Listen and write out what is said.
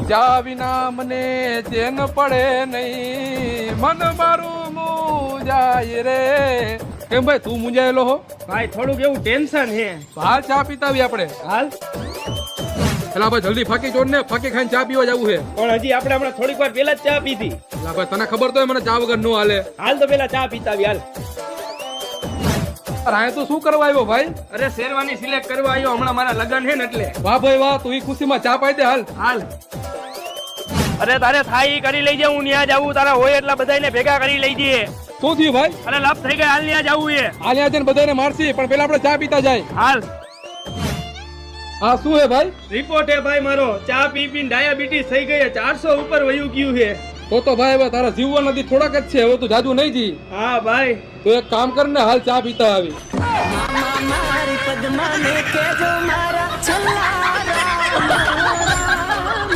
જા વિના મને ચેન પડે નહીં, મન મારું મુંજાય રે. કેમ ભાઈ તું મુંજાયેલો હો? ભાઈ થોડુંક એવું ટેન્શન છે. હાલ ચા પીતા આવી આપણે. હાલ પેલા ભાઈ જલ્દી ફાકી ચોડ ને, ફાકી ખાઈને ચા પીવા જવું છે. પણ હજી આપણે હમણાં થોડીક વાર પેલા જ ચા પીધી. પેલા ભાઈ તને ખબર તો હોય મને ચા વગર નો હાલે. હાલ તો પેલા ચા પીતા આવી. હાલ અરે તું શું કરવા આવ્યો ભાઈ? અરે શેરવાની સિલેક્ટ કરવા આવ્યો, હમણાં મારા લગન છે ને એટલે. વાહ ભાઈ વાહ, તું ઈ ખુશીમાં ચા પાઈ દે. હાલ હાલ. અરે તારે થાય ઈ કરી લઈ જાય, હું ન્યા જાવું. તારા હોય એટલા બધાને ભેગા કરી લઈ જઈએ. શું થયું ભાઈ? અરે લાભ થઈ ગયા, હાલ ન્યા જાવું છે. હાલ ત્યાં જઈને બધાને મારસી, પણ પેલા આપણે ચા પીતા જાય. હાલ. હા શું હે ભાઈ? રિપોર્ટ હે ભાઈ મારો, ચા પી પીને ડાયાબિટીસ થઈ ગઈ, 400 ઉપર વયું ગયું છે. તો ભાઈ હવે તારા જીવવા નથી થોડાક જ છે, હવે તું જાજુ નહીં જી. હા ભાઈ તો એક કામ કર ને, હાલ ચા પીતા આવી. મામા મારી પદ્મા ને કેજો મારા છલ્લા